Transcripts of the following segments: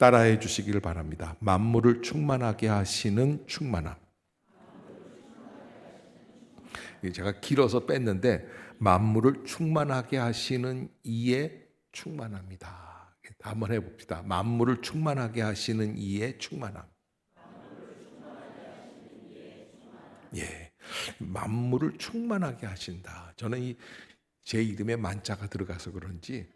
따라해 주시길 바랍니다. 만물을 충만하게 하시는 충만함. 제가 길어서 뺐는데 만물을 충만하게 하시는 이에 충만합니다. 한번 해봅시다. 만물을 충만하게 하시는 이에 충만함. 예, 만물을 충만하게 하신다. 저는 제 이름에 만자가 들어가서 그런지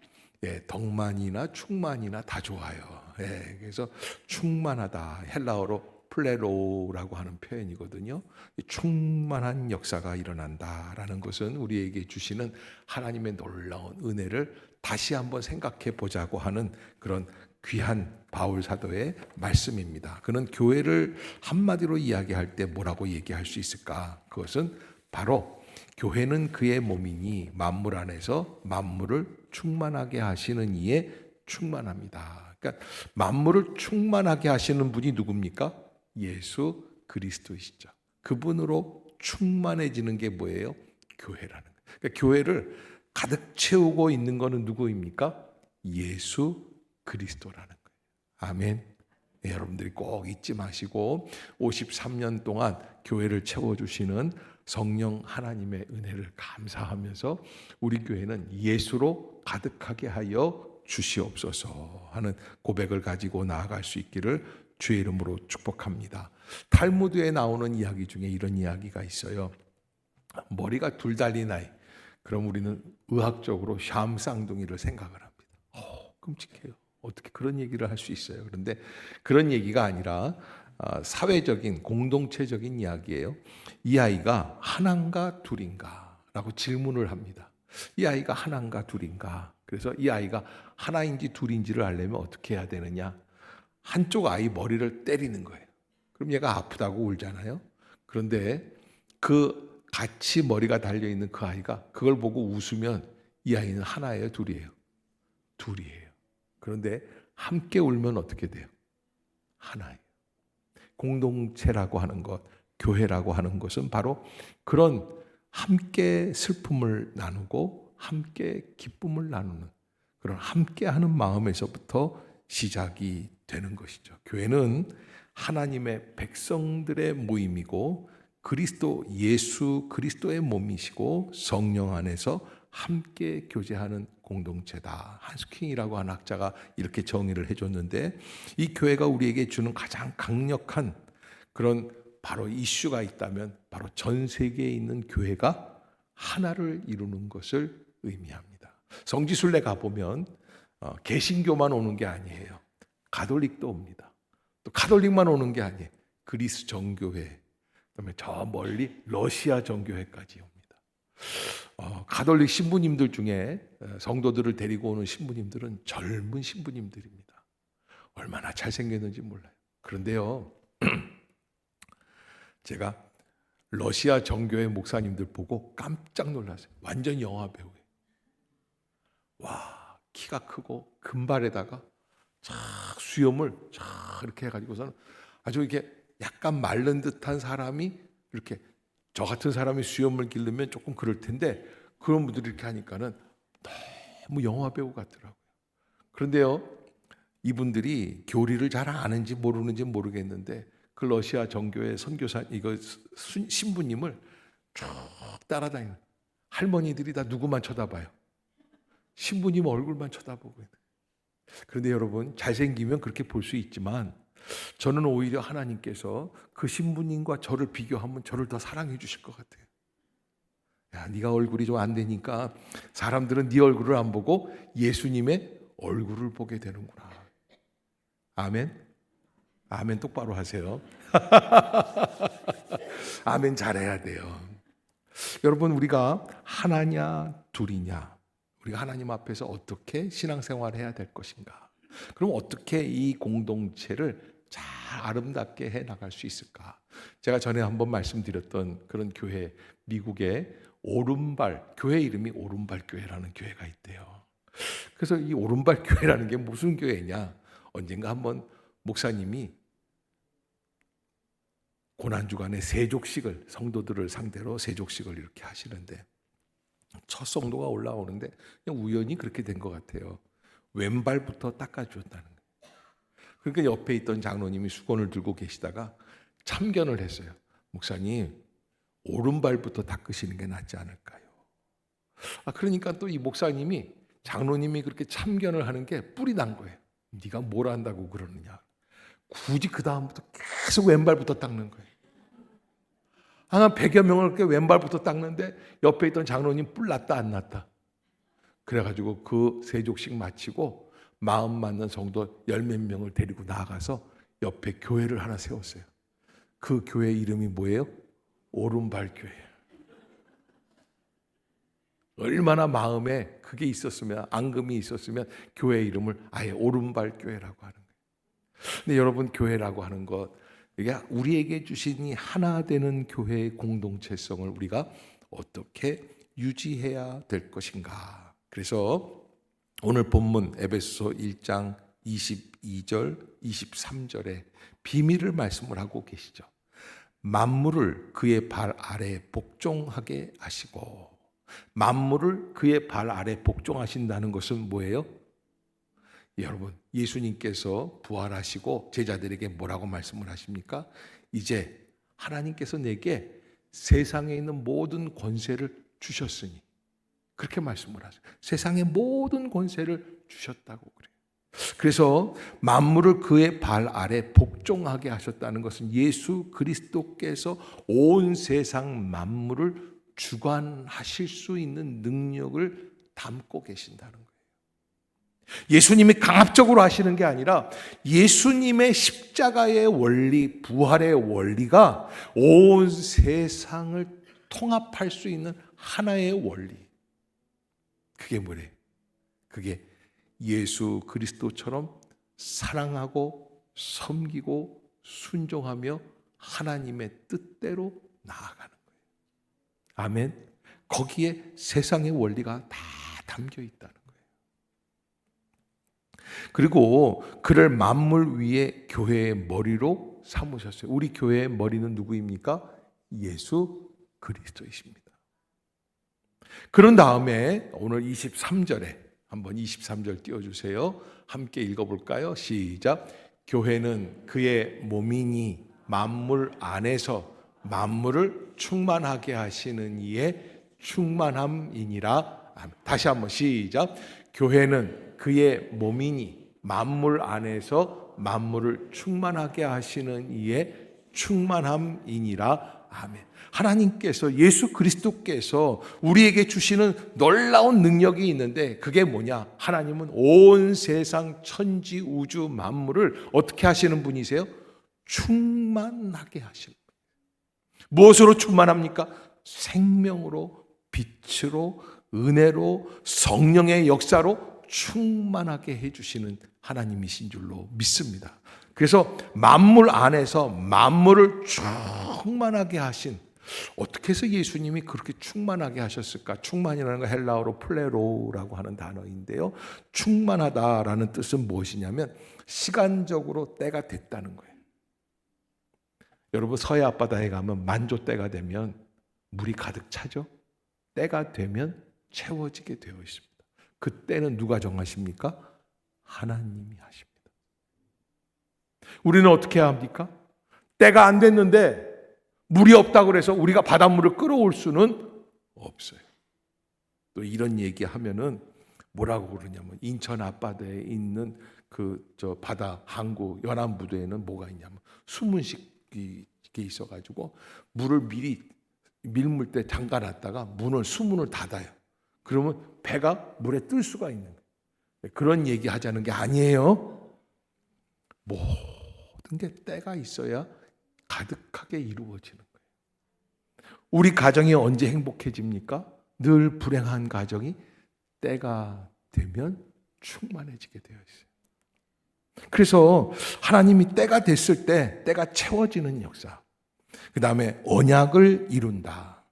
덕만이나 충만이나 다 좋아요. 그래서 충만하다, 헬라어로 플레로라고 하는 표현이거든요. 충만한 역사가 일어난다라는 것은 우리에게 주시는 하나님의 놀라운 은혜를 다시 한번 생각해 보자고 하는 그런 귀한 바울 사도의 말씀입니다. 그는 교회를 한마디로 이야기할 때 뭐라고 얘기할 수 있을까? 그것은 바로 교회는 그의 몸이니 만물 안에서 만물을 충만하게 하시는 이에 충만합니다. 그러니까 만물을 충만하게 하시는 분이 누굽니까? 예수 그리스도이시죠. 그분으로 충만해지는 게 뭐예요? 교회라는 거예요. 그러니까 교회를 가득 채우고 있는 것은 누구입니까? 예수 그리스도라는 거예요. 아멘. 네, 여러분들이 꼭 잊지 마시고 53년 동안 교회를 채워주시는 성령 하나님의 은혜를 감사하면서 우리 교회는 예수로 가득하게 하여 주시옵소서 하는 고백을 가지고 나아갈 수 있기를 주의 이름으로 축복합니다. 탈무드에 나오는 이야기 중에 이런 이야기가 있어요. 머리가 둘 달린 아이. 그럼 우리는 의학적으로 샴쌍둥이를 생각을 합니다. 끔찍해요. 어떻게 그런 얘기를 할 수 있어요? 그런데 그런 얘기가 아니라 사회적인 공동체적인 이야기예요. 이 아이가 하나인가 둘인가? 라고 질문을 합니다. 이 아이가 하나인가 둘인가? 그래서 이 아이가 하나인지 둘인지를 알려면 어떻게 해야 되느냐? 한쪽 아이 머리를 때리는 거예요. 그럼 얘가 아프다고 울잖아요. 그런데 그 같이 머리가 달려있는 그 아이가 그걸 보고 웃으면 이 아이는 하나예요, 둘이에요? 둘이에요. 그런데 함께 울면 어떻게 돼요? 하나예요. 공동체라고 하는 것, 교회라고 하는 것은 바로 그런 함께 슬픔을 나누고 함께 기쁨을 나누는 그런 함께하는 마음에서부터 시작이 되는 것이죠. 교회는 하나님의 백성들의 모임이고 그리스도 예수 그리스도의 몸이시고 성령 안에서 함께 교제하는 공동체다. 한스킹이라고 하는 학자가 이렇게 정의를 해줬는데 이 교회가 우리에게 주는 가장 강력한 그런 바로 이슈가 있다면 바로 전 세계에 있는 교회가 하나를 이루는 것을 의미합니다. 성지순례 가보면 개신교만 오는 게 아니에요. 가톨릭도 옵니다. 또 가톨릭만 오는 게 아니에요. 그리스 정교회, 그다음에 저 멀리 러시아 정교회까지 옵니다. 가톨릭 신부님들 중에 성도들을 데리고 오는 신부님들은 젊은 신부님들입니다. 얼마나 잘생겼는지 몰라요. 그런데요, 제가 러시아 정교회 목사님들 보고 깜짝 놀랐어요. 완전 영화 배우예요. 와, 키가 크고 금발에다가 쫙 수염을 쫙 이렇게 해가지고서는 아주 이렇게 약간 마른 듯한 사람이 이렇게 저 같은 사람이 수염을 기르면 조금 그럴 텐데 그런 분들이 이렇게 하니까는 너무 영화 배우 같더라고요. 그런데요, 이분들이 교리를 잘 아는지 모르는지 모르겠는데 그 러시아 정교회 선교사 이거 신부님을 쭉 따라다니는 할머니들이 다 누구만 쳐다봐요? 신부님 얼굴만 쳐다보고 있는. 그런데 여러분 잘생기면 그렇게 볼 수 있지만 저는 오히려 하나님께서 그 신부님과 저를 비교하면 저를 더 사랑해 주실 것 같아요. 야, 네가 얼굴이 좀 안 되니까 사람들은 네 얼굴을 안 보고 예수님의 얼굴을 보게 되는구나. 아멘. 아멘 똑바로 하세요. 아멘 잘해야 돼요. 여러분 우리가 하나냐 둘이냐, 우리가 하나님 앞에서 어떻게 신앙생활을 해야 될 것인가? 그럼 어떻게 이 공동체를 잘 아름답게 해나갈 수 있을까? 제가 전에 한번 말씀드렸던 그런 교회, 미국의 오른발, 교회 이름이 오른발 교회라는 교회가 있대요. 그래서 이 오른발 교회라는 게 무슨 교회냐? 언젠가 한번 목사님이 고난주간에 세족식을, 성도들을 상대로 세족식을 이렇게 하시는데 첫 성도가 올라오는데 그냥 우연히 그렇게 된 것 같아요. 왼발부터 닦아주었다는 거예요. 그러니까 옆에 있던 장로님이 수건을 들고 계시다가 참견을 했어요. 목사님, 오른발부터 닦으시는 게 낫지 않을까요? 그러니까 또 이 목사님이, 장로님이 그렇게 참견을 하는 게 뿔이 난 거예요. 네가 뭘 안다고 그러느냐. 굳이 그 다음부터 계속 왼발부터 닦는 거예요. 한 100여 명을 그렇게 왼발부터 닦는데 옆에 있던 장로님 뿔 났다 안 났다. 그래가지고 그 세족식 마치고 마음 맞는 성도 10몇 명을 데리고 나가서 옆에 교회를 하나 세웠어요. 그 교회 이름이 뭐예요? 오른발 교회예요. 얼마나 마음에 그게 있었으면, 앙금이 있었으면 교회 이름을 아예 오른발 교회라고 하는 거예요. 근데 여러분, 교회라고 하는 것, 이게 우리에게 주신 이 하나 되는 교회의 공동체성을 우리가 어떻게 유지해야 될 것인가. 그래서 오늘 본문 에베소서 1장 22절 23절에 비밀을 말씀을 하고 계시죠. 만물을 그의 발 아래 복종하게 하시고, 만물을 그의 발 아래 복종하신다는 것은 뭐예요? 여러분, 예수님께서 부활하시고 제자들에게 뭐라고 말씀을 하십니까? 이제 하나님께서 내게 세상에 있는 모든 권세를 주셨으니, 그렇게 말씀을 하세요. 세상의 모든 권세를 주셨다고 그래요. 그래서 만물을 그의 발 아래 복종하게 하셨다는 것은 예수 그리스도께서 온 세상 만물을 주관하실 수 있는 능력을 담고 계신다는 거예요. 예수님이 강압적으로 하시는 게 아니라 예수님의 십자가의 원리, 부활의 원리가 온 세상을 통합할 수 있는 하나의 원리. 그게 뭐래요? 그게 예수 그리스도처럼 사랑하고 섬기고 순종하며 하나님의 뜻대로 나아가는 거예요. 아멘. 거기에 세상의 원리가 다 담겨 있다는 거예요. 그리고 그를 만물 위에 교회의 머리로 삼으셨어요. 우리 교회의 머리는 누구입니까? 예수 그리스도이십니다. 그런 다음에 오늘 23절에 한번 23절 띄워주세요. 함께 읽어볼까요? 시작. 교회는 그의 몸이니 만물 안에서 만물을 충만하게 하시는 이의 충만함이니라. 다시 한번 시작. 교회는 그의 몸이니 만물 안에서 만물을 충만하게 하시는 이의 충만함이니라. 아멘. 하나님께서, 예수 그리스도께서 우리에게 주시는 놀라운 능력이 있는데 그게 뭐냐? 하나님은 온 세상 천지 우주 만물을 어떻게 하시는 분이세요? 충만하게 하시는 분이에요. 무엇으로 충만합니까? 생명으로, 빛으로, 은혜로, 성령의 역사로 충만하게 해주시는 하나님이신 줄로 믿습니다. 그래서 만물 안에서 만물을 충만하게 하신, 어떻게 해서 예수님이 그렇게 충만하게 하셨을까? 충만이라는 건 헬라어로 플레로라고 하는 단어인데요. 충만하다라는 뜻은 무엇이냐면 시간적으로 때가 됐다는 거예요. 여러분, 서해 앞바다에 가면 만조 때가 되면 물이 가득 차죠? 때가 되면 채워지게 되어 있습니다. 그 때는 누가 정하십니까? 하나님이 하십니다. 우리는 어떻게 해야 합니까? 때가 안 됐는데 물이 없다고 해서 우리가 바닷물을 끌어올 수는 없어요. 또 이런 얘기하면은 뭐라고 그러냐면, 인천 앞바다에 있는 바다 항구 연안부두에는 뭐가 있냐면 수문식이 있어가지고 물을 미리 밀물 때 잠가놨다가 수문을 닫아요. 그러면 배가 물에 뜰 수가 있는 거예요. 그런 얘기 하자는 게 아니에요. 모든 게 때가 있어야 가득하게 이루어지는 거예요. 우리 가정이 언제 행복해집니까? 늘 불행한 가정이 때가 되면 충만해지게 되어 있어요. 그래서 하나님이 때가 됐을 때 때가 채워지는 역사, 그 다음에 언약을 이룬다.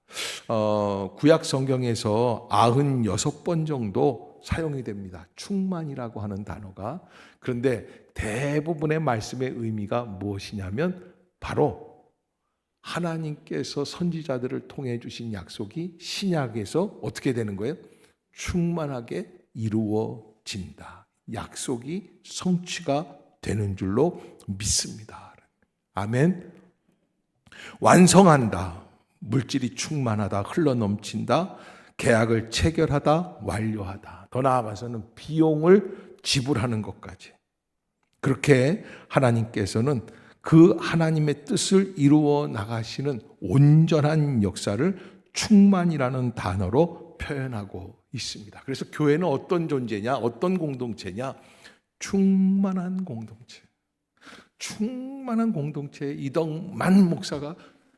구약 성경에서 96번 정도 사용이 됩니다. 충만이라고 하는 단어가. 그런데 대부분의 말씀의 의미가 무엇이냐면 바로 하나님께서 선지자들을 통해 주신 약속이 신약에서 어떻게 되는 거예요? 충만하게 이루어진다. 약속이 성취가 되는 줄로 믿습니다. 아멘. 완성한다. 물질이 충만하다. 흘러넘친다. 계약을 체결하다. 완료하다. 더 나아가서는 비용을 지불하는 것까지. 그렇게 하나님께서는 그 하나님의 뜻을 이루어 나가시는 온전한 역사를 충만이라는 단어로 표현하고 있습니다. 그래서 교회는 어떤 존재냐? 어떤 공동체냐? 충만한 공동체. 충만한 공동체에 이덕만 목사가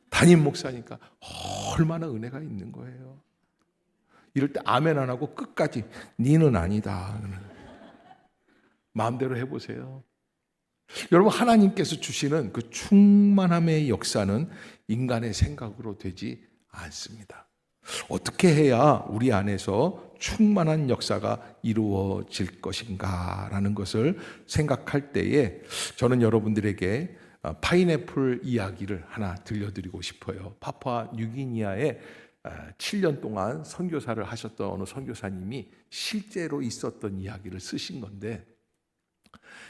담임 목사니까 얼마나 은혜가 있는 거예요. 이럴 때 아멘 안 하고 끝까지 니는 아니다. 마음대로 해보세요. 여러분, 하나님께서 주시는 그 충만함의 역사는 인간의 생각으로 되지 않습니다. 어떻게 해야 우리 안에서 충만한 역사가 이루어질 것인가 라는 것을 생각할 때에 저는 여러분들에게 파인애플 이야기를 하나 들려드리고 싶어요. 파푸아 뉴기니아에 7년 동안 선교사를 하셨던 어느 선교사님이 실제로 있었던 이야기를 쓰신 건데,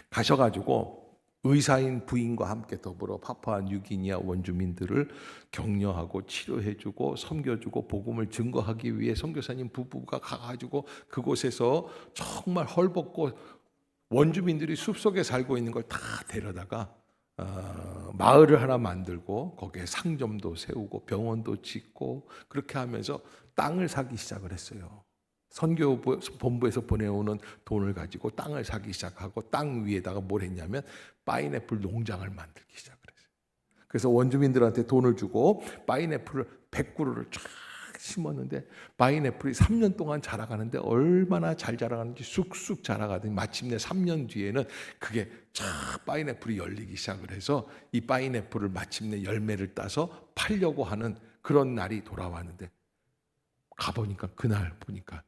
가셔가지고 의사인 부인과 함께 더불어 파푸아 뉴기니아 원주민들을 격려하고 치료해주고 섬겨주고 복음을 증거하기 위해 선교사님 부부가 가가지고 그곳에서 정말 헐벗고 원주민들이 숲속에 살고 있는 걸 다 데려다가 마을을 하나 만들고 거기에 상점도 세우고 병원도 짓고 그렇게 하면서 땅을 사기 시작을 했어요. 선교본부에서 보내오는 돈을 가지고 땅을 사기 시작하고 땅 위에다가 뭘 했냐면 파인애플 농장을 만들기 시작을 했어요. 그래서 원주민들한테 돈을 주고 파인애플을 100그루를 쫙 심었는데 파인애플이 3년 동안 자라가는데 얼마나 잘 자라가는지 쑥쑥 자라가더니 마침내 3년 뒤에는 그게 쫙 파인애플이 열리기 시작을 해서 이 파인애플을 마침내 열매를 따서 팔려고 하는 그런 날이 돌아왔는데, 가보니까 그날 보니까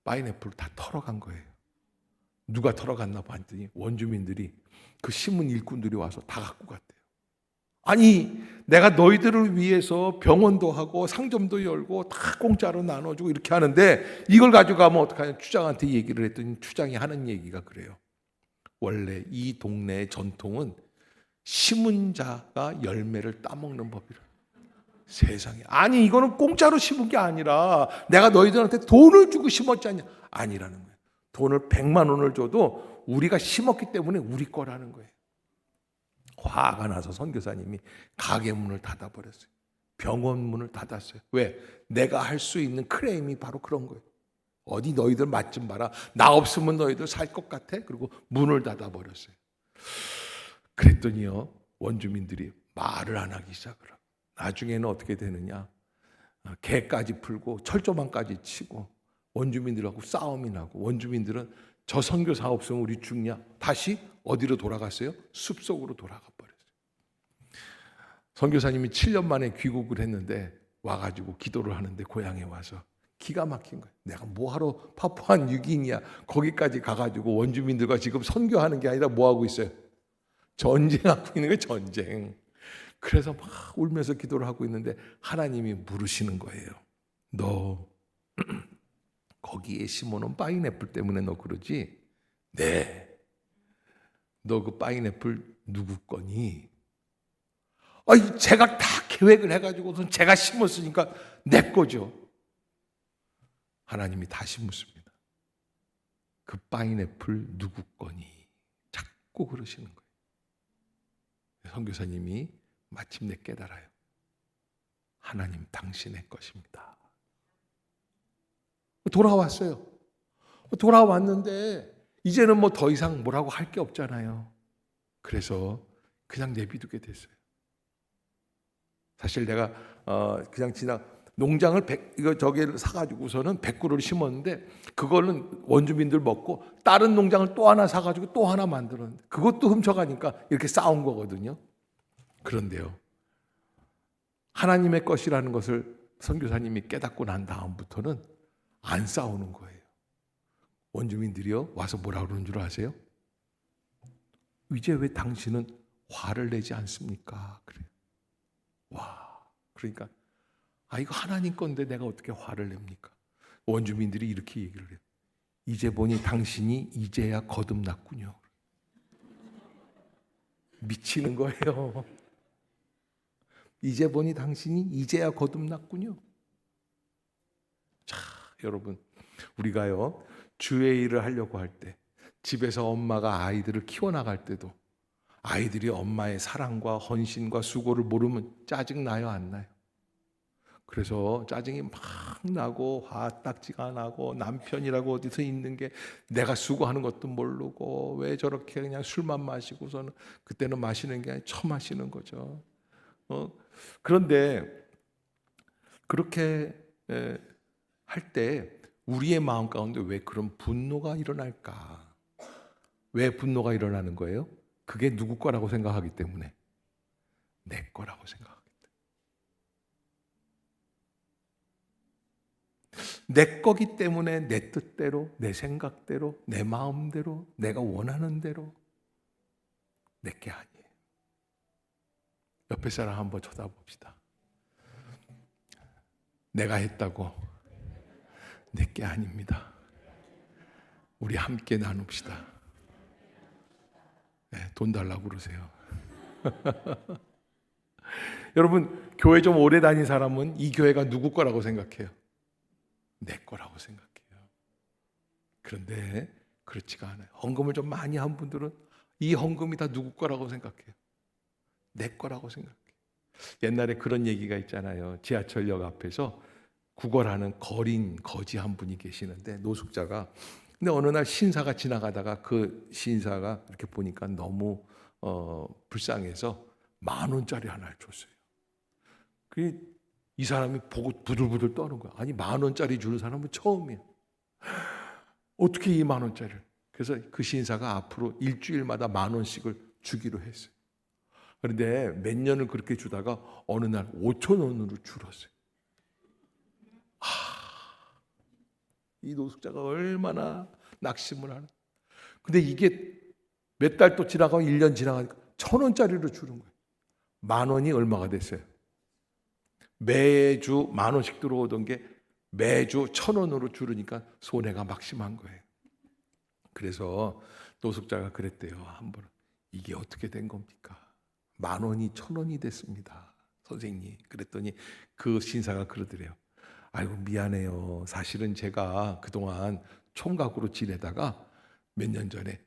파인애플을 다 털어간 거예요. 누가 털어갔나 봤더니 원주민들이, 그 신문 일꾼들이 와서 다 갖고 갔대요. 아니, 내가 너희들을 위해서 병원도 하고 상점도 열고 다 공짜로 나눠주고 이렇게 하는데 이걸 가지고 가면 어떡하냐. 추장한테 얘기를 했더니 추장이 하는 얘기가 그래요. 원래 이 동네의 전통은 심은 자가 열매를 따먹는 법이라. 세상에. 아니, 이거는 공짜로 심은 게 아니라 내가 너희들한테 돈을 주고 심었지 않냐. 아니라는 거예요. 돈을 100만 원을 줘도 우리가 심었기 때문에 우리 거라는 거예요. 화가 나서 선교사님이 가게 문을 닫아버렸어요. 병원 문을 닫았어요. 왜? 내가 할 수 있는 클레임이 바로 그런 거예요. 어디 너희들 맛 좀 봐라. 나 없으면 너희들 살 것 같아? 그리고 문을 닫아버렸어요. 그랬더니요, 원주민들이 말을 안 하기 시작을 하고, 나중에는 어떻게 되느냐, 개까지 풀고 철조망까지 치고 원주민들하고 싸움이 나고, 원주민들은 저 선교사 없으면 우리 죽냐, 다시 어디로 돌아갔어요? 숲속으로 돌아가 버렸어요. 선교사님이 7년 만에 귀국을 했는데 와가지고 기도를 하는데 고향에 와서 기가 막힌 거예요. 내가 뭐하러 파푸아 뉴기니아 거기까지 가가지고 원주민들과 지금 선교하는 게 아니라 뭐하고 있어요? 전쟁하고 있는 거예요. 전쟁. 그래서 막 울면서 기도를 하고 있는데 하나님이 물으시는 거예요. 너 거기에 심어놓은 파인애플 때문에 너 그러지? 네. 너 그 파인애플 누구 거니? 아니, 제가 다 계획을 해가지고선 제가 심었으니까 내 거죠. 하나님이 다시 묻습니다. 그 파인애플 누구 거니? 자꾸 그러시는 거예요. 선교사님이 마침내 깨달아요. 하나님 당신의 것입니다. 돌아왔어요. 돌아왔는데 이제는 뭐 더 이상 뭐라고 할 게 없잖아요. 그래서 그냥 내비두게 됐어요. 사실 내가 그냥 농장을 저기를 사가지고서는 100그루를 심었는데 그거는 원주민들 먹고 다른 농장을 또 하나 사가지고 또 하나 만들었는데 그것도 훔쳐가니까 이렇게 싸운 거거든요. 그런데요, 하나님의 것이라는 것을 선교사님이 깨닫고 난 다음부터는 안 싸우는 거예요. 원주민들이요 와서 뭐라 그러는 줄 아세요? 이제 왜 당신은 화를 내지 않습니까? 그래요. 와, 그러니까 이거 하나님 건데 내가 어떻게 화를 냅니까? 원주민들이 이렇게 얘기를 해요. 이제 보니 당신이 이제야 거듭났군요. 미치는 거예요. 이제 보니 당신이 이제야 거듭났군요. 자, 여러분, 우리가요 주의 일을 하려고 할 때, 집에서 엄마가 아이들을 키워나갈 때도 아이들이 엄마의 사랑과 헌신과 수고를 모르면 짜증 나요, 안 나요? 그래서 짜증이 막 나고 화딱지가 나고, 남편이라고 어디서 있는 게 내가 수고하는 것도 모르고 왜 저렇게 그냥 술만 마시고서는, 그때는 마시는 게 아니라 처마시는 거죠. 그런데 그렇게 할 때 우리의 마음 가운데 왜 그런 분노가 일어날까? 왜 분노가 일어나는 거예요? 그게 누구 거라고 생각하기 때문에, 내 거라고 생각하기 때문에. 내 거기 때문에 내 뜻대로, 내 생각대로, 내 마음대로, 내가 원하는 대로, 내게 아니에요. 옆에 사람 한번 쳐다봅시다. 내가 했다고 내게 아닙니다. 우리 함께 나눕시다. 네, 돈 달라고 그러세요. 여러분, 교회 좀 오래 다닌 사람은 이 교회가 누구 거라고 생각해요? 내 거라고 생각해요. 그런데 그렇지가 않아요. 헌금을 좀 많이 한 분들은 이 헌금이 다 누구 거라고 생각해요? 내 거라고 생각해요. 옛날에 그런 얘기가 있잖아요. 지하철역 앞에서 구걸하는 거지 한 분이 계시는데, 노숙자가. 근데 어느 날 신사가 지나가다가 그 신사가 이렇게 보니까 너무 불쌍해서 10,000원짜리 하나를 줬어요. 이 사람이 보고 부들부들 떠는 거야. 아니, 10,000원짜리 주는 사람은 처음이에요. 어떻게 이 10,000원짜리를? 그래서 그 신사가 앞으로 일주일마다 10,000원씩을 주기로 했어요. 그런데 몇 년을 그렇게 주다가 어느 날 5,000원으로 줄었어요. 이 노숙자가 얼마나 낙심을 하나. 근데 이게 몇 달 또 지나가고 1년 지나가니까 1,000원짜리로 주는 거예요. 10,000원이 얼마가 됐어요? 매주 10,000원씩 들어오던 게 매주 1,000원으로 줄으니까 손해가 막심한 거예요. 그래서 노숙자가 그랬대요. 한번, 이게 어떻게 된 겁니까? 10,000원이 1,000원이 됐습니다, 선생님. 그랬더니 그 신사가 그러더래요. 아이고, 미안해요. 사실은 제가 그동안 총각으로 지내다가 몇 년 전에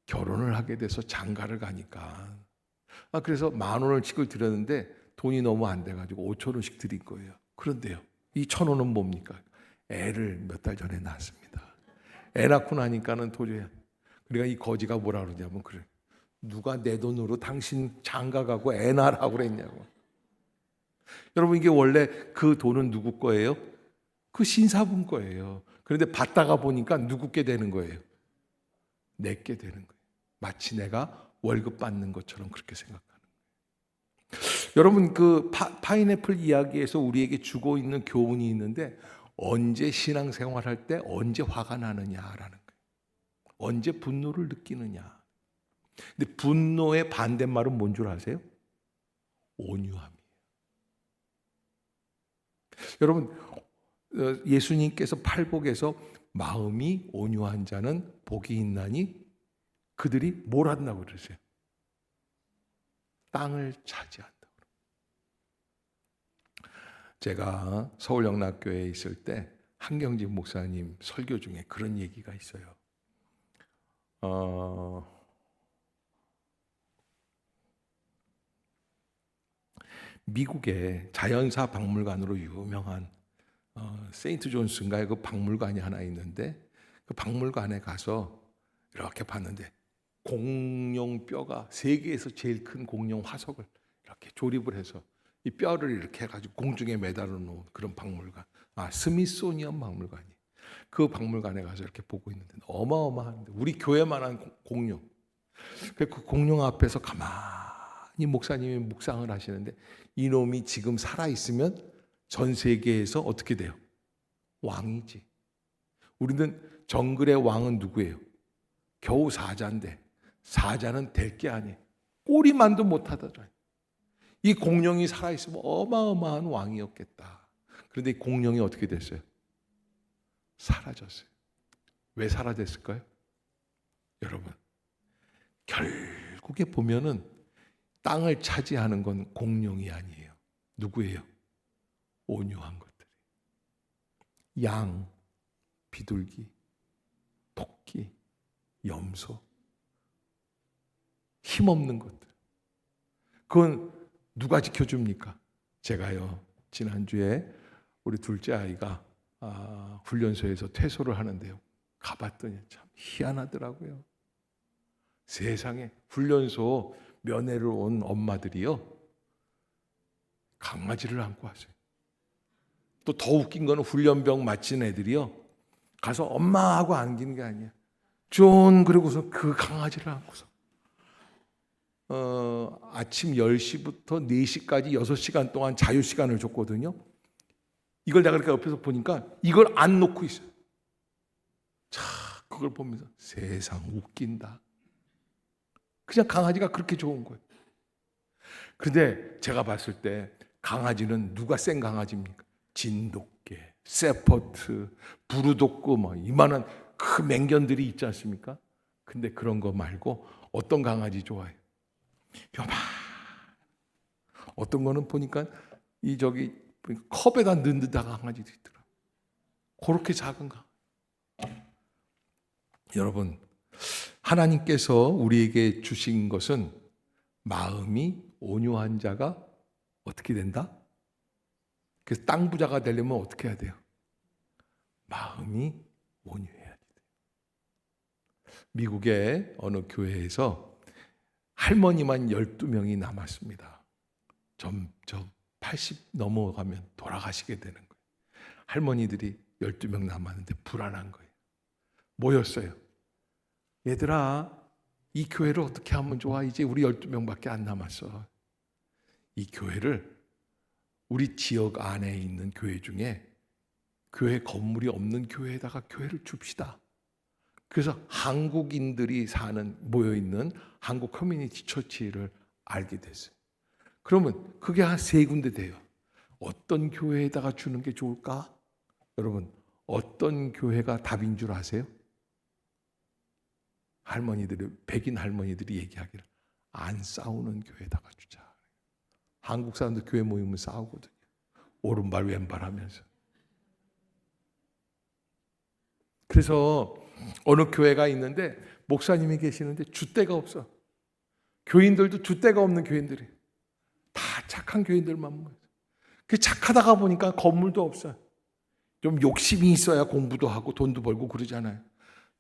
결혼을 하게 돼서 장가를 가니까, 그래서 10,000원씩을 드렸는데 돈이 너무 안 돼가지고 5,000원씩 드린 거예요. 그런데요, 이 1,000원은 뭡니까? 애를 몇 달 전에 낳았습니다. 애 낳고 나니까는 도저히. 그러니까 이 거지가 뭐라 그러냐면, 그래, 누가 내 돈으로 당신 장가 가고 애 낳으라고 그랬냐고. 여러분, 이게 원래 그 돈은 누구 거예요? 그 신사분 거예요. 그런데 받다가 보니까 누구께 되는 거예요? 내게 되는 거예요. 마치 내가 월급 받는 것처럼 그렇게 생각하는 거예요. 여러분, 그 파인애플 이야기에서 우리에게 주고 있는 교훈이 있는데, 언제 신앙생활할 때 언제 화가 나느냐라는 거예요. 언제 분노를 느끼느냐. 근데 분노의 반대말은 뭔 줄 아세요? 온유함이에요. 여러분, 예수님께서 팔복에서 마음이 온유한 자는 복이 있나니 그들이 뭘 한다고 그러세요? 땅을 차지한다고. 제가 서울영락교회에 있을 때 한경직 목사님 설교 중에 그런 얘기가 있어요. 미국의 자연사 박물관으로 유명한 세인트 존스인가의 그 박물관이 하나 있는데, 그 박물관에 가서 이렇게 봤는데 공룡 뼈가, 세계에서 제일 큰 공룡 화석을 이렇게 조립을 해서 이 뼈를 이렇게 해가지고 공중에 매달아 놓은 그런 박물관, 스미소니언 박물관이. 그 박물관에 가서 이렇게 보고 있는데 어마어마한데, 우리 교회만한 공룡. 그 공룡 앞에서 가만히 목사님이 묵상을 하시는데, 이놈이 지금 살아있으면 전 세계에서 어떻게 돼요? 왕이지. 우리는 정글의 왕은 누구예요? 겨우 사자인데, 사자는 될 게 아니에요. 꼬리만도 못하더라. 이 공룡이 살아있으면 어마어마한 왕이었겠다. 그런데 이 공룡이 어떻게 됐어요? 사라졌어요. 왜 사라졌을까요? 여러분, 결국에 보면은 땅을 차지하는 건 공룡이 아니에요. 누구예요? 온유한 것들. 양, 비둘기, 토끼, 염소. 힘없는 것들. 그건 누가 지켜줍니까? 제가요, 지난주에 우리 둘째 아이가 훈련소에서 퇴소를 하는데요, 가봤더니 참 희한하더라고요. 세상에 훈련소 면회를 온 엄마들이요, 강아지를 안고 왔어요. 또 더 웃긴 거는 훈련병 마친 애들이요, 가서 엄마하고 안기는 게 아니야. 존 그러고서 그 강아지를 안고서 아침 10시부터 4시까지 6시간 동안 자유시간을 줬거든요. 이걸 내가 그렇게 옆에서 보니까 이걸 안 놓고 있어요. 자, 그걸 보면서 세상 웃긴다. 그냥 강아지가 그렇게 좋은 거예요. 그런데 제가 봤을 때 강아지는 누가 센 강아지입니까? 진돗개, 세퍼트, 부르도크, 뭐 이만한 그 맹견들이 있지 않습니까? 근데 그런 거 말고 어떤 강아지 좋아해요? 요만. 어떤 거는 보니까 컵에다 넣는 듯한 강아지도 있더라. 그렇게 작은 강아지. 여러분, 하나님께서 우리에게 주신 것은 마음이 온유한 자가 어떻게 된다? 그래서 땅 부자가 되려면 어떻게 해야 돼요? 마음이 온유해야 돼요. 미국의 어느 교회에서 할머니만 12명이 남았습니다. 점점 80 넘어가면 돌아가시게 되는 거예요. 할머니들이 12명 남았는데 불안한 거예요. 모였어요. 얘들아, 이 교회를 어떻게 하면 좋아? 이제 우리 12명밖에 안 남았어. 이 교회를 우리 지역 안에 있는 교회 중에 교회 건물이 없는 교회에다가 교회를 줍시다. 그래서 한국인들이 모여있는 한국 커뮤니티 처치를 알게 됐어요. 그러면 그게 한 3군데 돼요. 어떤 교회에다가 주는 게 좋을까? 여러분, 어떤 교회가 답인 줄 아세요? 백인 할머니들이 얘기하기를 안 싸우는 교회에다가 주자. 한국 사람들 교회 모이면 싸우거든요. 오른발 왼발 하면서. 그래서 어느 교회가 있는데 목사님이 계시는데 줏대가 없어. 교인들도 줏대가 없는 교인들이 다 착한 교인들만 모여요. 그 착하다가 보니까 건물도 없어요. 좀 욕심이 있어야 공부도 하고 돈도 벌고 그러잖아요.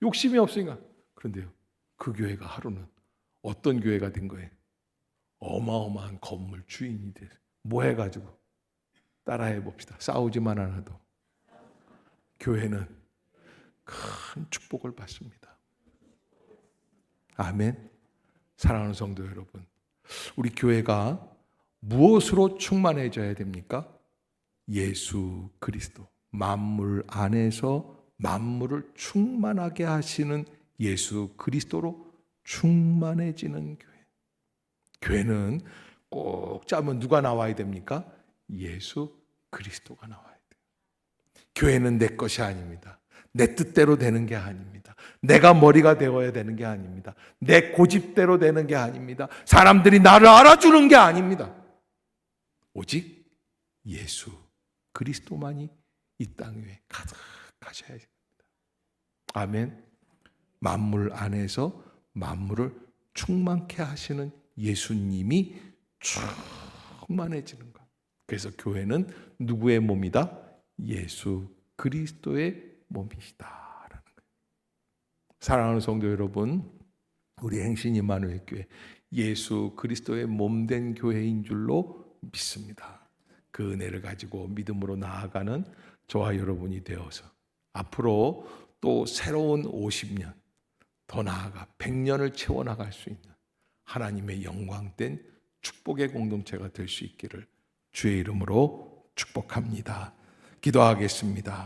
욕심이 없으니까. 그런데요, 그 교회가 하루는 어떤 교회가 된 거예요? 어마어마한 건물 주인이 돼서 뭐 해가지고 따라해 봅시다. 싸우지만 않아도 교회는 큰 축복을 받습니다. 아멘. 사랑하는 성도 여러분, 우리 교회가 무엇으로 충만해져야 됩니까? 예수 그리스도, 만물 안에서 만물을 충만하게 하시는 예수 그리스도로 충만해지는 교회. 교회는 꼭 짜면 누가 나와야 됩니까? 예수 그리스도가 나와야 돼요. 교회는 내 것이 아닙니다. 내 뜻대로 되는 게 아닙니다. 내가 머리가 되어야 되는 게 아닙니다. 내 고집대로 되는 게 아닙니다. 사람들이 나를 알아주는 게 아닙니다. 오직 예수 그리스도만이 이 땅 위에 가득하셔야 됩니다. 아멘. 만물 안에서 만물을 충만케 하시는 예수님이 충만해지는 것. 그래서 교회는 누구의 몸이다? 예수 그리스도의 몸이시다라는 거예요. 사랑하는 성도 여러분, 우리 행신 임마누엘 교회 예수 그리스도의 몸된 교회인 줄로 믿습니다. 그 은혜를 가지고 믿음으로 나아가는 저와 여러분이 되어서 앞으로 또 새로운 50년, 더 나아가 100년을 채워나갈 수 있는 하나님의 영광된 축복의 공동체가 될 수 있기를 주의 이름으로 축복합니다. 기도하겠습니다.